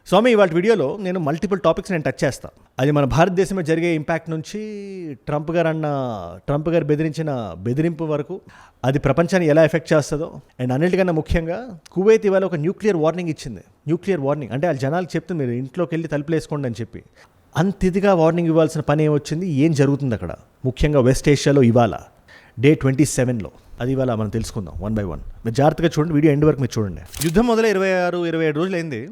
స్వామి ఇవాళ వీడియోలో నేను మల్టిపుల్ టాపిక్స్ నేను టచ్ చేస్తాను. అది మన భారతదేశంలో జరిగే ఇంపాక్ట్ నుంచి ట్రంప్ గారు బెదిరించిన బెదిరింపు వరకు అది ప్రపంచాన్ని ఎలా ఎఫెక్ట్ చేస్తుందో, అండ్ అన్నిటికన్నా ముఖ్యంగా కువైత్ ఇవాళ ఒక న్యూక్లియర్ వార్నింగ్ ఇచ్చింది. న్యూక్లియర్ వార్నింగ్ అంటే వాళ్ళ జనాలకు చెప్తుంది మీరు ఇంట్లోకి వెళ్ళి తలుపులేసుకోండి అని చెప్పి. అంత ఇదిగా వార్నింగ్ ఇవ్వాల్సిన పని ఏమొచ్చింది, ఏం జరుగుతుంది అక్కడ, ముఖ్యంగా వెస్ట్ ఏషియాలో ఇవాళ డే 27లో. అది ఇవాళ మనం తెలుసుకుందాం 1 by 1. మీరు జాగ్రత్తగా చూడండి, వీడియో ఎండ్ వరకు మీరు చూడండి. యుద్ధం మొదలై 26-27 రోజులు అయింది.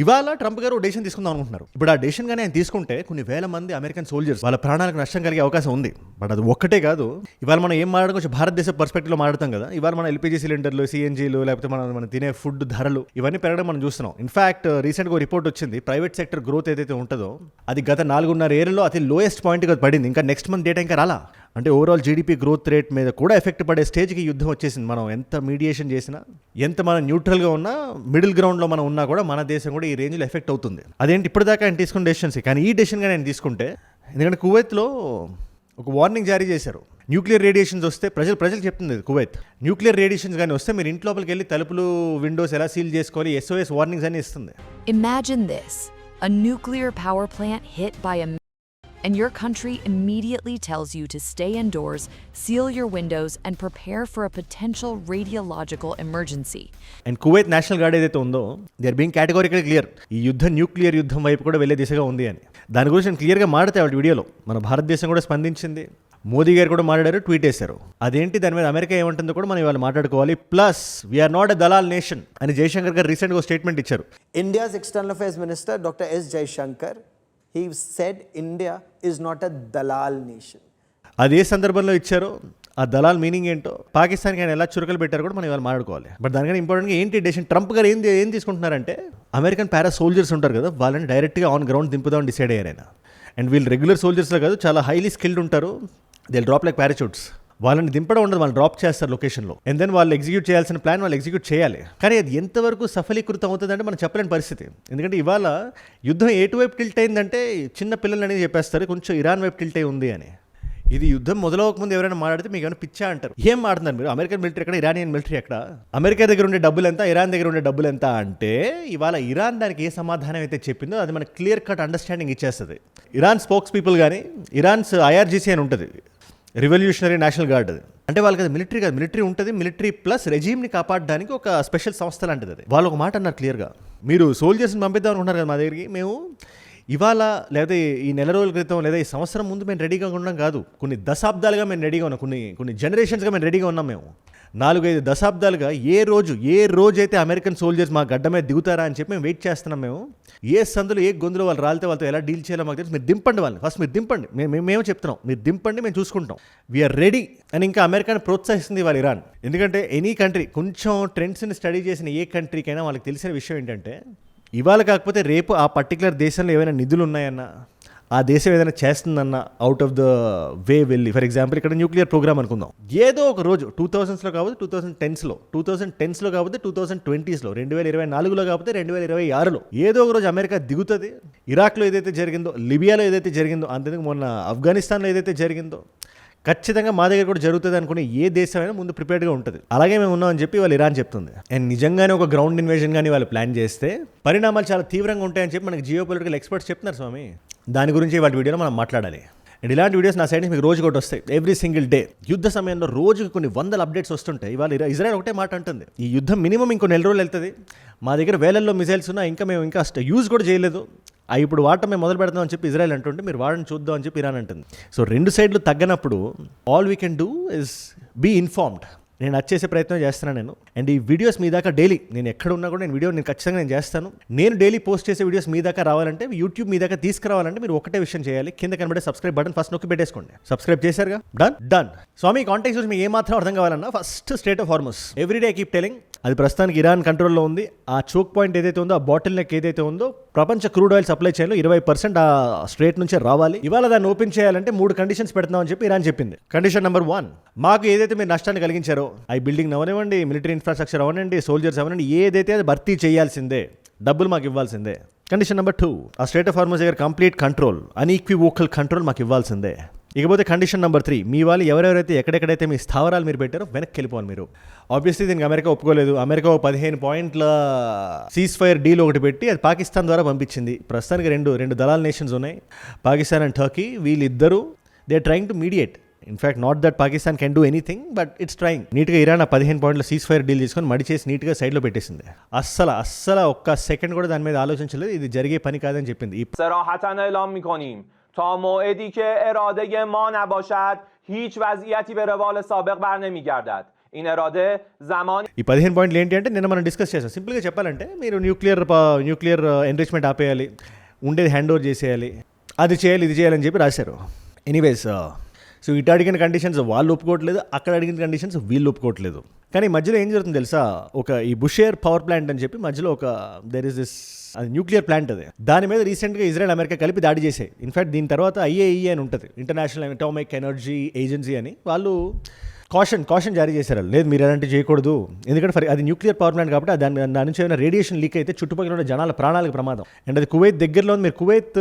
ఇవాళ ట్రంప్ గారు డెసిషన్ తీసుకుందాం అనుకుంటున్నారు. ఇప్పుడు ఆ డెసిషన్ గానే ఆయన తీసుకుంటే కొన్ని వేల మంది అమెరికన్ సోల్జర్స్ వాళ్ళ ప్రాణాలకు నష్టం కలిగే అవకాశం ఉంది. బట్ అది ఒక్కటే కాదు, ఇవాళ మనం ఏం మాట్లాడడం కొంచెం భారతదేశ పర్స్పెక్టివ్లో మాట్లాడతాం కదా. ఇవాళ మన ఎల్పీజీ సిలిండర్లు, సిఎన్జీలు, లేకపోతే మనం తినే ఫుడ్ ధరలు ఇవన్నీ పెరగడం మనం చూస్తున్నాం. ఇన్ఫాక్ట్ రీసెంట్గా రిపోర్ట్ వచ్చింది, ప్రైవేట్ సెక్టర్ గ్రోత్ ఏదైతే ఉంటుందో అది గత 4.5 ఏళ్లలో అతి లోయెస్ట్ పాయింట్గా పడింది. ఇంకా నెక్స్ట్ మంత్ డేటా ఇంకా రాలా. అంటే ఓవరాల్ జీడిపి గ్రోత్ రేట్ మీద కూడా ఎఫెక్ట్ పడే స్టేజ్కి యుద్ధం వచ్చేసింది. మనం ఎంత మీడియేషన్ చేసినా, ఎంత మనం న్యూట్రల్గా ఉన్నా, మిడిల్ గ్రౌండ్లో మనం ఉన్నా కూడా మన దేశం కూడా ఈ రేంజ్లో ఎఫెక్ట్ అవుతుంది. అదేంటి ఇప్పటిదాకా ఆయన తీసుకున్న డెసిషన్స్, కానీ ఈ డెసిషన్గా నేను తీసుకుంటే, ఎందుకంటే కువైత్లో ఒక వార్నింగ్ జారీ చేశారు. న్యూక్లియర్ రేడియేషన్స్ వస్తే ప్రజలు చెప్తుంది కువైత్, న్యూక్లియర్ రేడియేషన్స్ కానీ వస్తే మీరు ఇంట్లోపలికి వెళ్ళి తలుపులు, విండోస్ ఎలా సీల్ చేసుకోవాలి, SOS వార్నింగ్స్ అని ఇస్తుంది. Imagine this, a nuclear power plant hit by a and your country immediately tells you to stay indoors, seal your windows, and prepare for a potential radiological emergency. And Kuwait national guard ఏదైతే ఉందో, they are being categorical clear, ఈ యుద్ధం nuclear యుద్ధం వైపు కూడా వెళ్ళే దిశగా ఉంది అని. దాని గురించి నేను క్లియర్గా మాట్లాడతాను వాళ్ళ వీడియోలో. మన భారతదేశం కూడా స్పందించింది, మోదీ గారు కూడా మాట్లాడారు, ట్వీట్ చేశారు. అదేంటి దాని మీద అమెరికా ఏమంటుందో కూడా మనం ఇవాళ మాట్లాడుకోవాలి. Plus we're not a dalal nation అని జయశంకర్ గారు రీసెంట్గా స్టేట్మెంట్ ఇచ్చారు. India's External Affairs Minister Dr. S. Jaishankar, he said India is not a dalal nation. అది ఏ సందర్భంలో ఇచ్చారో, ఆ దళాల్ మీనింగ్ ఏంటో, పాకిస్తాన్కి ఆయన ఎలా చురకలు పెట్టారో కూడా మనం ఇవాళ మాట్లాడుకోవాలి. బట్ దానికన్నా ఇంపార్టెంట్గా ఏంటి డెసిషన్, ట్రంప్ గారు ఏం తీసుకుంటున్నారంటే, అమెరికన్ పారా సోల్జర్స్ ఉంటారు కదా, వాళ్ళని డైరెక్ట్గా ఆన్ గ్రౌండ్ దింపుదామని డిసైడ్ అయ్యారు ఆయన. అండ్ వీళ్ళు రెగ్యులర్ సోల్జర్స్లో కాదు, చాలా హైలీ స్కిల్డ్ ఉంటారు. They drop like parachutes. వాళ్ళని దింపడం ఉండదు, వాళ్ళు డ్రాప్ చేస్తారు లొకేషన్లో. అండ్ దెన్ వాళ్ళు ఎగ్జిక్యూట్ చేయాల్సిన ప్లాన్ వాళ్ళు ఎగ్జిక్యూట్ చేయాలి. కానీ అది ఎంతవరకు సఫలీకృతం అవుతుందంటే మనం చెప్పలేని పరిస్థితి. ఎందుకంటే ఇవాళ యుద్ధం ఎటువైపు టిల్ట్ అయిందంటే, చిన్న పిల్లలు అనేది చెప్పేస్తారు కొంచెం ఇరాన్ వైపు టిల్ట్ అయి ఉంది అని. ఇది యుద్ధం మొదలవకముందు ఎవరైనా మాట్లాడితే మీకు ఏమైనా పిచ్చా అంటారు. ఏం మాట్లాడుతున్నారు మీరు, అమెరికన్ మిలిటరీ ఎక్కడ, ఇరానియన్ మిలిటరీ ఎక్కడ, అమెరికా దగ్గర ఉండే డబ్బులు ఎంత, ఇరాన్ దగ్గర ఉండే డబ్బులు ఎంత అంటే, ఇవాళ ఇరాన్ దానికి ఏ సమాధానం అయితే చెప్పిందో అది మనకు క్లియర్ కట్ అండర్స్టాండింగ్ ఇచ్చేస్తుంది. ఇరాన్ స్పోక్స్ పీపుల్ కానీ, ఇరాన్స్ IRGC అని ఉంటుంది, రివల్యూషనరీ నేషనల్ గార్డ్. అది అంటే వాళ్ళకి అది మిలిటరీ కాదు, మిలిటరీ ఉంటుంది, మిలిటరీ ప్లస్ రెజీమ్ని కాపాడడానికి ఒక స్పెషల్ సంస్థ లాంటిది అది. వాళ్ళు ఒక మాట అన్నారు క్లియర్గా, మీరు సోల్జర్స్ని పంపిద్దాం అనుకుంటున్నారు కదా మా దగ్గరికి, మేము ఇవాళ లేదా ఈ నెల రోజుల క్రితం లేదా ఈ సంవత్సరం ముందు మేము రెడీగా ఉన్నాం కాదు, కొన్ని దశాబ్దాలుగా మేము రెడీగా ఉన్నాం, కొన్ని జనరేషన్స్గా మేము రెడీగా ఉన్నాం. మేము 4-5 దశాబ్దాలుగా ఏ రోజైతే అమెరికన్ సోల్జర్స్ మా గడ్డ మీద దిగుతారా అని చెప్పి మేము వెయిట్ చేస్తున్నాం. మేము ఏ సందులో ఏ గొంతులో వాళ్ళు రాలితే వాళ్ళతో ఎలా డీల్ చేయాలో మాకు తెలుసు. మీరు దింపండి వాళ్ళని, ఫస్ట్ మీరు దింపండి, మేము చెప్తున్నాం, మీరు దింపండి, మేము చూసుకుంటాం, వీఆర్ రెడీ అని. ఇంకా అమెరికాని ప్రోత్సహిస్తుంది వాళ్ళ ఇరాన్. ఎందుకంటే ఎనీ కంట్రీ కొంచెం ట్రెండ్స్ని స్టడీ చేసిన ఏ కంట్రీకైనా వాళ్ళకి తెలిసిన విషయం ఏంటంటే, ఇవాళ కాకపోతే రేపు ఆ పర్టికులర్ దేశంలో ఏమైనా నిధులు ఉన్నాయన్నా, ఆ దేశం ఏదైనా చేస్తుందన్న అవుట్ ఆఫ్ ద వే వెళ్ళి, ఫర్ ఎగ్జాంపుల్ ఇక్కడ న్యూక్లియర్ ప్రోగ్రామ్ అనుకుందాం, ఏదో ఒక రోజు 2000స్లో కాకపోతే 2010స్లో కాకపోతే 2020స్లో, 2024లో కాకపోతే 2026లో ఏదో ఒక రోజు అమెరికా దిగుతుంది. ఇరాక్లో ఏదైతే జరిగిందో, లిబియాలో ఏదైతే జరిగిందో, అంతేందుకు మొన్న ఆఫ్ఘనిస్తాన్లో ఏదైతే జరిగిందో, ఖచ్చితంగా మా దగ్గర కూడా జరుగుతుంది అనుకునే ఏ దేశమైనా ముందు ప్రిపేర్డ్గా ఉంటుంది. అలాగే మేము ఉన్నామని చెప్పి వాళ్ళు ఇరాన్ చెప్తుంది. అండ్ నిజంగానే ఒక గ్రౌండ్ ఇన్వేజన్ కానీ వాళ్ళు ప్లాన్ చేస్తే పరిణామాలు చాలా తీవ్రంగా ఉంటాయని చెప్పి మనకి జియోపొలిటికల్ ఎక్స్పర్ట్స్ చెప్తున్నారు స్వామి. దాని గురించి వాటి వీడియోలో మనం మాట్లాడాలి. అండ్ ఇలాంటి వీడియోస్ నా సైడ్ నుంచి మీకు రోజు ఒకటి వస్తాయి, ఎవ్రీ సింగిల్ డే. యుద్ధ సమయంలో రోజుకి కొన్ని వందల అప్డేట్స్ వస్తుంటాయి. ఇవాళ ఇజ్రాయెల్ ఒకటే మాట అంటుంది, ఈ యుద్ధం మినిమం ఇంకో 4 రోజులు వెళ్తుంది, మా దగ్గర వేలల్లో మిసైల్స్ ఉన్నా ఇంకా మేము ఇంకా యూజ్ కూడా చేయలేదు, ఇప్పుడు వాడటం మేము మొదలు పెడతాం అని చెప్పి ఇజ్రాయెల్ అంటుంటే, మీరు వాడని చూద్దాం అని చెప్పి ఇరాన్ అంటుంది. సో 2 సైడ్లు తగ్గనప్పుడు all we can do is be informed. నేను వచ్చేసే ప్రయత్నం చేస్తున్నాను నేను. అండ్ ఈ వీడియోస్ మీ దాకా డైలీ, నేను ఎక్కడ ఉన్నా కూడా నేను ఖచ్చితంగా చేస్తాను. నేను డైలీ పోస్ట్ చేసే వీడియోస్ మీ దాకా రావాలంటే, యూట్యూబ్ మీ దాకా తీసుకురావాలంటే మీరు ఒకటే విషయం చేయాలి, కింద కనబడే సబ్స్క్రైబ్ బటన్ ఫస్ట్ నొక్కి పెట్టేసుకోండి. సబ్స్క్రైబ్ చేశారుగా, డన్. స్వామి కాంటాక్ట్స్ గురించి మీకు ఏమాత్రం అర్థం కావాలన్నా, first strait of Hormuz everyday keep telling, అది ప్రస్తుతానికి ఇరాన్ కంట్రోల్లో ఉంది. ఆ చోక్ పాయింట్ ఏదైతే ఉందో, ఆ బాటిల్ నెక్ ఏదైతే ఉందో, ప్రపంచ క్రూడ్ ఆయిల్ సప్లై చైన్లో 20% ఆ స్ట్రేట్ నుంచే రావాలి. ఇవాళ దాన్ని ఓపెన్ చేయాలంటే 3 కండిషన్స్ పెడుతున్నామని చెప్పి ఇరాన్ చెప్పింది. కండిషన్ నెంబర్ 1, మాకు ఏదైతే మీరు నష్టాన్ని కలిగించారో, ఈ బిల్డింగ్ అవనివ్వండి, మిలిటరీ ఇన్ఫ్రాస్ట్రక్చర్ అవనండి, సోల్జర్స్ అవనండి, ఏదైతే అది భర్తీ చేయాల్సిందే, డబ్బులు మాకు ఇవ్వాల్సిందే. కండిషన్ నెంబర్ 2, ఆ స్ట్రేట్ ఆఫ్ హార్మస్ దగ్గర కంప్లీట్ కంట్రోల్, అన్ఈక్వివోకల్ కంట్రోల్ మాకు ఇవ్వాల్సిందే. ఇకపోతే కండిషన్ నెంబర్ 3, మీ వాళ్ళు ఎవరెవరైతే ఎక్కడెక్కడైతే మీ స్థావరాలు మీరు పెట్టారో వెనక్కి వెళ్ళిపోవాలి మీరు. ఆబ్వియస్లీ దీనికి అమెరికా ఒప్పుకోలేదు. అమెరికా 15 పాయింట్ల సీజ్ ఫైర్ డీల్ ఒకటి పెట్టి అది పాకిస్తాన్ ద్వారా పంపించింది. ప్రస్తుతానికి రెండు దళాల నేషన్స్ ఉన్నాయి, పాకిస్తాన్ అండ్ టర్కీ. వీళ్ళిద్దరూ they are trying to mediate. In fact not that Pakistan can do anything, but it's trying. నీట్గా ఇరాన్ 15 పాయింట్ల సీజ్ ఫైర్ డీల్ తీసుకొని మడి చేసి నీట్గా సైడ్లో పెట్టేసింది. అస్సలు ఒక్క సెకండ్ కూడా దాని మీద ఆలోచించలేదు. ఇది జరిగే పని కాదని చెప్పింది. صراحتاً اعلام می‌کنیم تا موعدی که اراده ما نباشد هیچ وضعیتی به روال سابق برنمیگردد. این اراده زمانی ఈ 15 పాయింట్లు ఏంటి అంటే నిన్న మనం డిస్కస్ చేసాం. సింపుల్గా చెప్పాలంటే మీరు న్యూక్లియర్ ఎన్రిచ్మెంట్ ఆపేయాలి, ఉండేది హ్యాండ్ ఓవర్ చేసేయాలి, అది చేయాలి ఇది చేయాలని చెప్పి రాశారు. ఎనీవేస్, సో ఇటు అడిగిన కండిషన్స్ వాళ్ళు ఒప్పుకోవట్లేదు, అక్కడ అడిగిన కండిషన్స్ వీళ్ళు ఒప్పుకోవట్లేదు. కానీ మధ్యలో ఏం జరుగుతుంది తెలుసా, ఈ బుషేర్ పవర్ ప్లాంట్ అని చెప్పి మధ్యలో there is this nuclear plant. అది దాని మీద రీసెంట్గా ఇజ్రాయెల్ అమెరికా కలిపి దాడి చేశాయి. ఇన్ఫ్యాక్ట్ దీని తర్వాత IAEA అని ఉంటుంది, ఇంటర్నేషనల్ అటామిక్ ఎనర్జీ ఏజెన్సీ అని. వాళ్ళు కాషన్ జారీ చేశారు. లేదు మీరు అలాంటివి చేయకూడదు, ఎందుకంటే అది న్యూక్లియర్ పవర్ ప్లాంట్ కాబట్టి దాని నుంచి ఏమైనా రేడియేషన్ లీక్ అయితే చుట్టుపక్కల ఉన్న జనాల ప్రాణాలకు ప్రమాదం. అండ్ అది కువైత్ దగ్గరలో ఉంది. మీరు కువైత్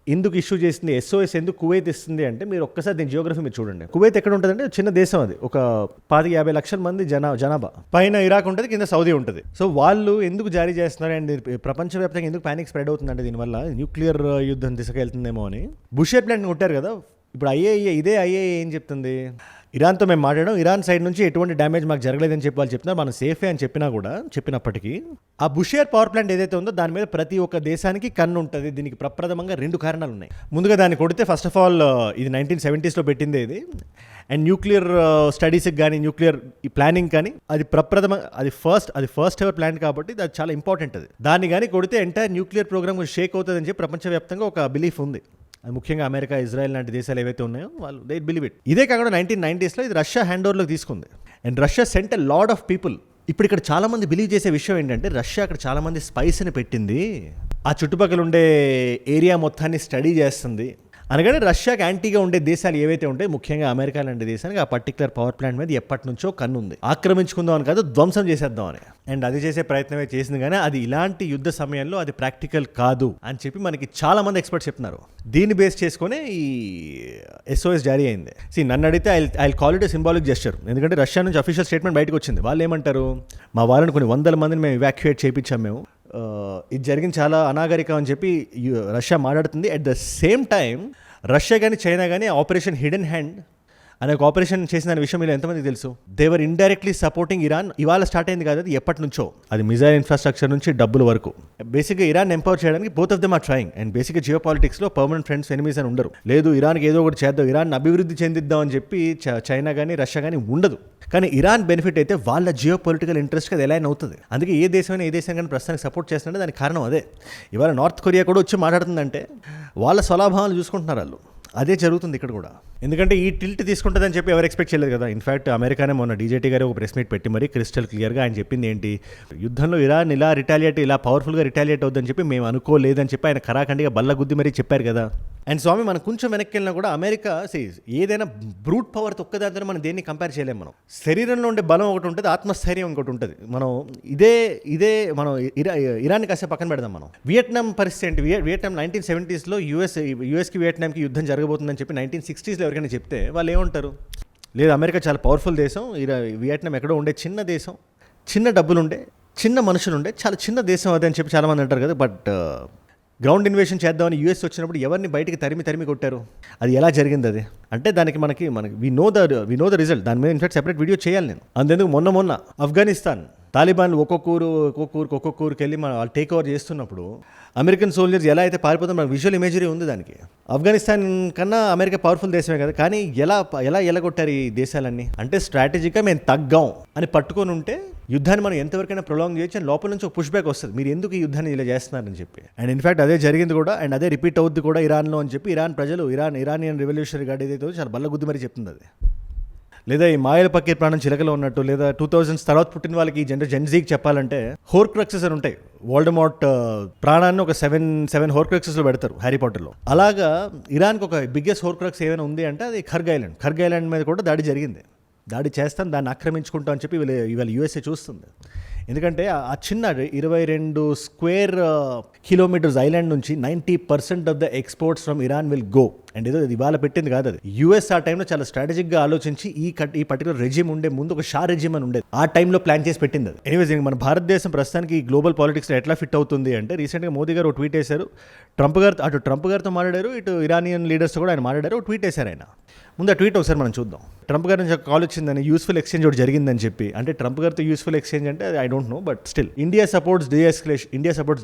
ఎందుకు ఇష్యూ చేసింది, SOS ఎందుకు కువైత్ ఇస్తుంది అంటే మీరు ఒక్కసారి దీని జియోగ్రఫీ మీరు చూడండి. కువైత్ ఎక్కడ ఉంటుందంటే చిన్న దేశం, అది ఒక 50 లక్షల మంది జనాభా. పైన ఇరాక్ ఉంటుంది, కింద సౌదీ ఉంటుంది. సో వాళ్ళు ఎందుకు జారీ చేస్తున్నారు అండ్ ప్రపంచవ్యాప్తంగా ఎందుకు ప్యానిక్ స్ప్రెడ్ అవుతుందంటే దీనివల్ల న్యూక్లియర్ యుద్ధం దిశకెళ్తుందేమో అని. బుషేర్ ప్లాంట్ కొట్టారు కదా. ఇప్పుడు IAEA ఏం చెప్తుంది, ఇరాన్తో మేము మాట్లాడడం, ఇరాన్ సైడ్ నుంచి ఎటువంటి డ్యామేజ్ మాకు జరగలేదని చెప్పి వాళ్ళు చెప్తున్నారు, మనం సేఫే అని చెప్పినప్పటికీ ఆ బుషేర్ పవర్ ప్లాంట్ ఏదైతే ఉందో దాని మీద ప్రతి ఒక్క దేశానికి కన్ను ఉంటుంది. దీనికి ప్రప్రథమంగా 2 కారణాలు ఉన్నాయి. ముందుగా దాన్ని కొడితే ఫస్ట్ ఆఫ్ ఆల్ ఇది 1970s పెట్టిందే ఇది. అండ్ న్యూక్లియర్ స్టడీస్కి కానీ న్యూక్లియర్ ఈ ప్లానింగ్ కానీ అది ఫస్ట్ ఎవర్ ప్లాంట్ కాబట్టి అది చాలా ఇంపార్టెంట్. అది దాన్ని కానీ కొడితే ఎంటైర్ న్యూక్లియర్ ప్రోగ్రామ్ షేక్ అవుతుందని చెప్పి ప్రపంచవ్యాప్తంగా ఒక బిలీఫ్ ఉంది. అది ముఖ్యంగా అమెరికా, ఇజ్రాయెల్ లాంటి దేశాలు ఏవైతే ఉన్నాయో వాళ్ళు దే బిలీవ్ ఇట్. ఇదే కాకుండా 1990sలో ఇది రష్యా హ్యాండ్ ఓవర్లోకి తీసుకుంది. And Russia cent a lot of people. ఇప్పుడు ఇక్కడ చాలా మంది బిలీవ్ చేసే విషయం ఏంటంటే రష్యా అక్కడ చాలా మంది స్పైస్ని పెట్టింది, ఆ చుట్టుపక్కల ఉండే ఏరియా మొత్తాన్ని స్టడీ చేస్తుంది అనగానే రష్యాకి యాంటీగా ఉండే దేశాలు ఏవైతే ఉంటాయి, ముఖ్యంగా అమెరికా లాంటి దేశానికి ఆ పర్టికులర్ పవర్ ప్లాంట్ మీద ఎప్పటి నుంచో కన్ను ఉంది. ఆక్రమించుకుందాం అని కాదు, ధ్వంసం చేసేద్దాం అని. అండ్ అది చేసే ప్రయత్నమే చేసింది, కానీ అది ఇలాంటి యుద్ధ సమయంలో అది ప్రాక్టికల్ కాదు అని చెప్పి మనకి చాలా మంది ఎక్స్పర్ట్స్ చెప్తున్నారు. దీన్ని బేస్ చేసుకునే ఈ SOS జారీ అయింది. నన్ను అడిగితే I call it a symbolic gesture. ఎందుకంటే రష్యా నుంచి అఫీషియల్ స్టేట్మెంట్ బయటకు వచ్చింది. వాళ్ళు ఏమంటారు, మా వాళ్ళని కొన్ని 100 మందిని మేము ఇవాక్యుయేట్ చేయించాం, మేము ఇది జరిగింది చాలా అనాగరికం అని చెప్పి రష్యా మాట్లాడుతుంది. At the same time Russia కానీ చైనా కానీ ఆపరేషన్ హిడెన్ హ్యాండ్ అనే ఒక ఆపరేషన్ చేసిన విషయం ఇలా ఎంతమందికి తెలుసు. దేవర్ ఇండైరెక్ట్లీ సపోర్టింగ్ ఇరాన్. ఇవాళ స్టార్ట్ అయింది కాదు, అది ఎప్పటి నుంచో. అది మిజైల్ ఇన్ఫ్రాస్ట్రక్చర్ నుంచి డబ్బుల వరకు. బేసిక్గా ఇరాన్ ఎంపవర్ చేయడానికి both of them are trying. And బేసిక్గా జియో పాలిటిక్స్లో పర్మనెంట్ ఫ్రెండ్స్ ఎనిమీస్ అని ఉండరు. లేదు ఇరాన్కి ఏదో ఒకటి చేద్దాం, ఇరాన్ అభివృద్ధి చెందిద్దాం అని చెప్పి చైనా కానీ రష్యా కానీ ఉండదు. కానీ ఇరాన్ బెనిఫిట్ అయితే వాళ్ళ జియో పొలిటికల్ ఇంట్రెస్ట్కి అది ఎలా అవుతుంది. అందుకే ఏ దేశమైనా ఏ దేశం కానీ ప్రస్తుతానికి సపోర్ట్ చేస్తుంటే దానికి కారణం అదే. ఇవాళ నార్త్ కొరియా కూడా వచ్చి మాట్లాడుతుందంటే వాళ్ళ స్వలాభావాలు చూసుకుంటున్నారు వాళ్ళు. అదే జరుగుతుంది ఇక్కడ కూడా. ఎందుకంటే ఈ టిల్ట్ తీసుకుంటుందని చెప్పి ఎవరు ఎక్స్పెక్ట్ చేయలేదు కదా. ఇన్ఫ్యాక్ట్ అమెరికానే మొన్న DJT గారు ఒక ప్రెస్ మీట్ పెట్టి మరీ క్రిస్టల్ క్లియర్గా ఆయన చెప్పింది ఏంటి, యుద్ధంలో ఇరాన్ ఇలా పవర్ఫుల్గా రిటాలియేట్ అవుతుందని చెప్పి మేము అనుకోలేదని చెప్పి ఆయన ఖరాఖండిగా బల్లగుద్ది మరీ చెప్పారు కదా. అండ్ స్వామి మనం కొంచెం వెనక్కి వెళ్ళినా కూడా అమెరికా ఏదైనా బ్రూట్ పవర్ ఒక్కదాంతో మనం దేన్ని కంపేర్ చేయలేము. మనం శరీరంలో ఉండే బలం ఒకటి ఉంటుంది, ఆత్మస్థైర్యం ఇంకోటి ఉంటుంది. మనం ఇదే మనం ఇరాన్ని కాసేపు పక్కన పెడదాం. మనం వియట్నాం పరిస్థితి ఏంటి, వియట్నాం 1970sలో యూఎస్కి వియట్నాంకి యుద్ధం జరగబోతుందని చెప్పి 1960sలో ఎవరికైనా చెప్తే వాళ్ళు ఏమంటారు, లేదు అమెరికా చాలా పవర్ఫుల్ దేశం, వియట్నాం ఎక్కడో ఉండే చిన్న దేశం, చిన్న డబ్బులుండే, చిన్న మనుషులుండే చాలా చిన్న దేశం అది అని చెప్పి చాలామంది అంటారు కదా. బట్ గ్రౌండ్ ఇన్వేషన్ చేద్దామని US వచ్చినప్పుడు ఎవరిని బయటికి తరిమి కొట్టారు, అది ఎలా జరిగింది అది అంటే దానికి మనకి వి నో ద రిజల్ట్. దాని మీద ఇన్ఫాక్ట్ సెపరేట్ వీడియో చేయాలి నేను. అందుకు మొన్న ఆఫ్ఘనిస్తాన్ తాలిబాన్లు ఒక్కొక్క ఊరికి వెళ్ళి వాళ్ళు టేక్ ఓవర్ చేస్తున్నప్పుడు అమెరికన్ సోల్జర్స్ ఎలా అయితే పారిపోతాం మన విజువల్ ఇమేజరీ ఉంది దానికి. ఆఫ్ఘనిస్తాన్ కన్నా అమెరికా పవర్ఫుల్ దేశమే కదా, కానీ ఎలా ఎలగొట్టారు ఈ దేశాలన్నీ అంటే స్ట్రాటజీగా మేము తగ్గాం అని పట్టుకొని ఉంటే యుద్ధాన్ని మనం ఎంతవరకైనా ప్రొలాంగ్ చేయొచ్చు అని లోపల నుంచి ఒక పుష్ బ్యాక్ వస్తుంది, మీరు ఎందుకు ఈ యుద్ధాన్ని ఇలా చేస్తున్నారని చెప్పి. అండ్ ఇన్ఫాక్ట్ అదే జరిగింది కూడా, అండ్ అదే రిపీట్ అవుద్ది కూడా ఇరాన్లో అని చెప్పి ఇరాన్ ప్రజలు ఇరానియన్ రెవల్యూషనరీ గార్డ్ ఏదైతే చాలా బల్లగుద్ది మరి చెప్తుంది అది. లేదా ఈ మాయల పక్కీర్ ప్రాణం చిలకలో ఉన్నట్టు, లేదా 2000s తర్వాత పుట్టిన వాళ్ళకి ఈ జెన్జీకి చెప్పాలంటే హోర్క్రక్సెస్ అని ఉంటాయి. వోల్డెమోర్ట్ ప్రాణాన్ని ఒక 7 హోర్క్రక్సెస్లో పెడతారు హ్యారీ పాటర్లో. అలాగా ఇరాన్కి ఒక బిగ్గెస్ట్ హోర్క్రక్స్ ఏమైనా ఉంది అంటే అది ఖర్గ్ ఐలాండ్ మీద కూడా దాడి జరిగింది. దాడి చేస్తాం, దాన్ని ఆక్రమించుకుంటాం అని చెప్పి ఇవాళ USA చూస్తుంది. ఎందుకంటే ఆ చిన్న 22 స్క్వేర్ కిలోమీటర్స్ ఐలాండ్ నుంచి 90% of the exports from Iran will go. And ఏదో ఇవాళ పెట్టింది కాదు అది. యూఎస్ ఆ టైంలో చాలా స్ట్రాటజిక్గా ఆలోచించి ఈ పర్టికులర్ రెజిమ్ ఉండే ముందు ఒక షా రెజిమ్ అని ఉండేది, ఆ టైంలో ప్లాన్ చేసి పెట్టింది అది. ఎనీవేస్ మన భారతదేశం ప్రస్తుతానికి ఈ గ్లోబల్ పాలిటిక్స్లో ఎట్లా ఫిట్ అవుతుంది అంటే, రీసెంట్గా మోదీ గారు ఒక ట్వీట్ వేశారు. ట్రంప్ గారితో మాట్లాడారు, ఇటు ఇరానియన్ లీడర్స్తో కూడా ఆయన మాట్లాడారు, ఒక ట్వీట్ వేశారు ఆయన. ముందు ఆ ట్వీట్ ఒకసారి మనం చూద్దాం. ట్రంప్ గారి నుంచి ఒక కాల్ వచ్చిందని, యూస్ఫుల్ ఎక్స్చేంజ్ ఒకటి జరిగిందని చెప్పి. అంటే ట్రంప్ గారితో యూస్ఫుల్ ఎక్స్చేంజ్ అంటే I don't know, but still India supports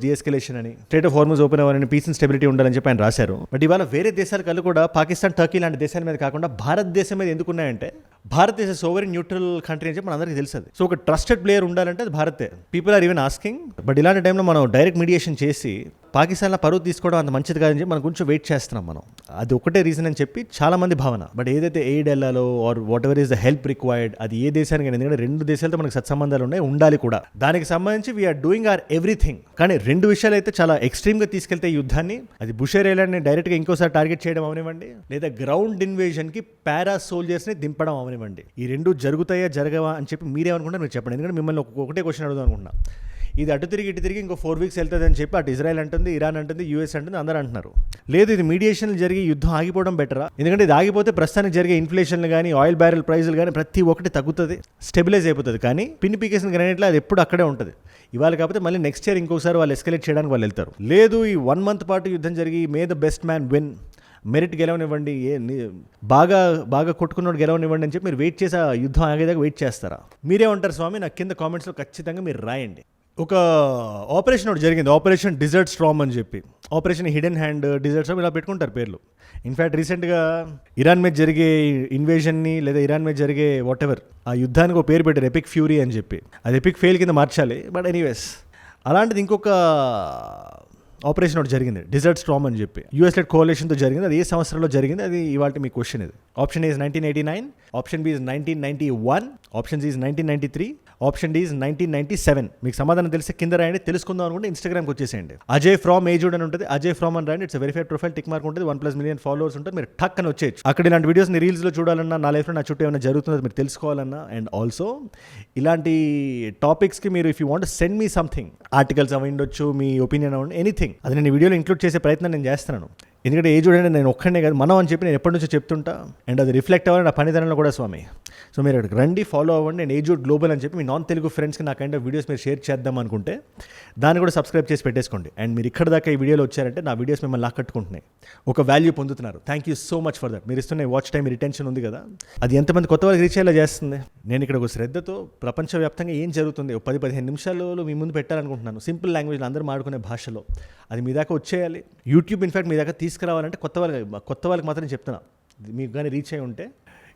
deescalation అని, స్టేట్ ఆఫ్ హార్మోజ్ ఓపెన్ అవ్వాలని, పీస్ అండ్ స్టెబిలిటీ ఉండాలని చెప్పి ఆయన రాశారు. బట్ ఇవాళ వేరే దేశాల కళ్ళు కూడా పాకిస్తాన్, టర్కీ లాంటి దేశాల మీద కాకుండా భారతదేశం మీద ఎందుకున్నాయంటే, భారతదేశ సోవరెన్ న్యూట్రల్ కంట్రీ అని చెప్పి మనందరికీ తెలుసు. సో ఒక ట్రస్టెడ్ ప్లేయర్ ఉండాలంటే అది భారతే. People are even asking. But ఇలాంటి టైంలో మనం డైరెక్ట్ మీడియేషన్ చేసి పాకిస్తాన్లో పరువు తీసుకోవడం అంత మంచిది కాదని చెప్పి మనం కొంచెం వెయిట్ చేస్తున్నాం మనం. అది ఒకటే రీజన్ అని చెప్పి చాలా మంది భావన. బట్ ఏదైతే ఎయిడ్ వెళ్ళాలో or whatever is the help required, అది ఏ దేశానికి, ఎందుకంటే రెండు దేశాలతో మనకు సత్సంబంధాలు ఉన్నాయి, ఉండాలి కూడా. దానికి సంబంధించి వీఆర్ డూయింగ్ ఆర్ ఎవ్రీథింగ్. కానీ రెండు విషయాలు అయితే చాలా ఎక్స్ట్రీమ్గా తీసుకెళ్తే యుద్ధాన్ని, అది బుషేర్ ఐలాండ్ని డైరెక్ట్గా ఇంకోసారి టార్గెట్ చేయడం అవనివ్వండి, లేదా గ్రౌండ్ ఇన్వేజన్కి పారా సోల్జర్స్ని దింపడం అవనివ్వండి. ఈ రెండు జరుగుతాయా జరగవా అని చెప్పి మీరేమనుకుంటారు మీరు చెప్పండి. ఎందుకంటే మిమ్మల్ని ఒకటే క్వశ్చన్ అడుగుదాం అనుకుంటున్నా. ఇది అటు తిరిగి ఇటు తిరిగి ఇంకో 4 weeks వెళ్తుంది అని చెప్పి అటు ఇజ్రాయెల్ అంటుంది, ఇరాన్ అంటుంది, యూఎస్ అంటుంది, అందరూ అంటున్నారు. లేదు ఇది మీడియేషన్లు జరిగి యుద్ధం ఆగిపోవడం బెటరా, ఎందుకంటే ఇది ఆగిపోతే ప్రస్తుతానికి జరిగే ఇన్ఫ్లేషన్లు కానీ, ఆయిల్ బ్యారెల్ ప్రైజులు కానీ ప్రతి ఒక్కటి తగ్గుతుంది, స్టెబిలైజ్ అయిపోతుంది. కానీ పిన్ పీకేసిన గ్రానైట్లో అది ఎప్పుడు అక్కడే ఉంటుంది. ఇవాళ కాకపోతే మళ్ళీ నెక్స్ట్ ఇయర్ ఇంకోసారి వాళ్ళు ఎస్కలేట్ చేయడానికి వాళ్ళు వెళ్తారు. లేదు ఈ 1 month పాటు యుద్ధం జరిగి may the best man win, merit గెలవనివ్వండి, బాగా కొట్టుకున్నోడు గెలవనివ్వండి అని చెప్పి మీరు వెయిట్ చేసి ఆ యుద్ధం ఆగేదాకా వెయిట్ చేస్తారా? మీరేమంటారు స్వామి? నాకు కింద కామెంట్స్లో ఖచ్చితంగా మీరు రాయండి. ఒక ఆపరేషన్ ఒకటి జరిగింది, ఆపరేషన్ డిజర్ట్ స్ట్రామ్ అని చెప్పి, operation hidden hand, desert storm, ఇలా పెట్టుకుంటారు పేర్లు. ఇన్ఫ్యాక్ట్ రీసెంట్గా ఇరాన్ మీద జరిగే ఇన్వేజన్ని లేదా ఇరాన్ మీద జరిగే వాట్ ఎవర్ ఆ యుద్ధానికి ఒక పేరు పెట్టారు, ఎపిక్ ఫ్యూరీ అని చెప్పి. అది ఎపిక్ ఫెయిల్ కింద మార్చాలి. బట్ ఎనీవేస్ అలాంటిది ఇంకొక ఆపరేషన్ ఒకటి జరిగింది, డిజర్ట్ స్ట్రామ్ అని చెప్పి, యూఎస్ లెడ్ కోalitionతో జరిగింది. అది ఏ సంవత్సరంలో జరిగింది? అది ఇవాళ మీ క్వశ్చన్. ఇది option is 1989, option B is 1991, option C is 1993, option D is 1997. మీకు సమాధానం తెలిస్తే కింద రాయండి. తెలుసుకుందాం అనుకుంటే ఇన్స్టాగ్రామ్కి వచ్చేసేయండి. అజయ్ ఫ్రామ్ ఏజూడ్ అని ఉంటుంది, అజయ్ ఫ్రామ్ అని రాయండి. It's verified profile, tick mark ఉంటుంది, 1+ million ఫాలోవర్స్ ఉంటుంది. మీరు టక్ అని వచ్చేయచ్చు. అక్కడ ఇలాంటి వీడియోస్ని రీల్స్లో చూడాలన్నా, నా లైఫ్లో నా చుట్టూ ఏమైనా జరుగుతుందో మీరు తెలుసుకోవాలన్నా, అండ్ ఆల్సో ఇలాంటి టాపిక్స్కి మీరు if you want send me something, articles అవి ఉండొచ్చు, మీ ఒపీనియన్ అవ్వండి, ఎనీథింగ్, అది నేను వీడియోలో ఇంక్లూడ్ చేసే ప్రయత్నం నేను చేస్తున్నాను. ఎందుకంటే ఏజూడ్ అంటే నేను ఒక్కడే కాదు, మనం అని చెప్పి నేను ఎప్పటి నుంచో చెప్తుంటా. అండ్ అది రిఫ్లెక్ట్ అవ్వాలి నా పనితనంలో కూడా స్వామి. సో మీరు అక్కడికి రండి, ఫాలో అవ్వండి. నేను ఏజూడ్ గ్లోబల్ అని చెప్పి మీ నాన్ తెలుగు ఫ్రెండ్స్కి నా కైండ్ ఆఫ్ వీడియోస్ మీరు షేర్ చేద్దాం అనుకుంటే దాన్ని కూడా సబ్స్క్రైబ్ చేసి పెట్టేసుకోండి. అండ్ మీరు ఇక్కడ దాకా ఈ వీడియోలో వచ్చారంటే నా వీడియోస్ మిమ్మల్ని లాక్కట్టుకుంటున్నాయి, ఒక వాల్యూ పొందుతున్నారు. Thank you so much for that. మీరు ఇస్తున్న వాచ్ టైం, రిటెన్షన్ ఉంది కదా, అది ఎంతమంది కొత్త వాళ్ళకి రీచ్ అయ్యేలా చేస్తుంది. నేను ఇక్కడ ఒక శ్రద్ధతో ప్రపంచవ్యాప్తంగా ఏం జరుగుతుంది 10-15 నిమిషాలలో మీ ముందు పెట్టాలనుకుంటున్నాను. సింపుల్ లాంగ్వేజ్లో అందరూ మాడుకునే భాషలో అది మీ దాకా వచ్చేయాలి. యూట్యూబ్ ఇన్ఫాక్ట్ మీ దాకా తీసుకురావాలంటే కొత్త వాళ్ళకి మాత్రం చెప్తున్నా. మీకు కానీ రీచ్ అయి ఉంటే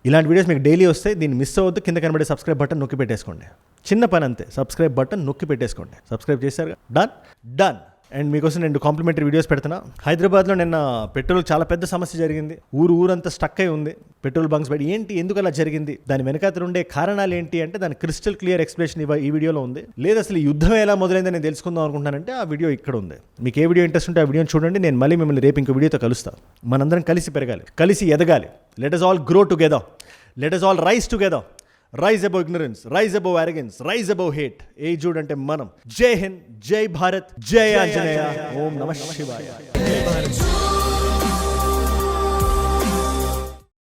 ఇలాంటి వీడియోస్ మీకు డైలీ వస్తాయి. దీన్ని మిస్ అవ్వద్దు. కింద కనబడే సబ్స్క్రైబ్ బటన్ నొక్కి పెట్టేసుకోండి. చిన్న పని అంతే, సబ్స్క్రైబ్ బటన్ నొక్కి పెట్టేసుకోండి. సబ్స్క్రైబ్ చేశారు, డన్. అండ్ మీకోసం 2 కాంప్లిమెంటరీ వీడియోస్ పెడుతున్నా. హైదరాబాద్లో నిన్న పెట్రోల్ చాలా పెద్ద సమస్య జరిగింది. ఊరంతా స్టక్ అయి ఉంది, పెట్రోల్ బంక్స్ బయట. ఏంటి, ఎందుకు అలా జరిగింది, దాని వెనకాతలు ఉండే కారణాలు ఏంటి అంటే దాని క్రిస్టల్ క్లియర్ ఎక్స్ప్లెనేషన్ ఈ వీడియోలో ఉంది. లేదా అసలు యుద్ధం ఎలా మొదలైందని నేను తెలుసుకుందాం అనుకుంటున్నానంటే ఆ వీడియో ఇక్కడ ఉంది. మీకు ఏ వీడియో ఇంట్రెస్ట్ ఉంటే ఆ వీడియోని చూడండి. నేను మళ్ళీ మిమ్మల్ని రేపు ఇంకో వీడియోతో కలుస్తాను. మనందరం కలిసి పెరగాలి, కలిసి ఎదగాలి. Let us all grow together. Let us all rise together. Rise above ignorance, rise above arrogance, rise above hate. ఏజూడ్ అంటే మనం. జై హింద్, జై భారత్, జై ఆంజనేయ, ఓం నమః శివాయ.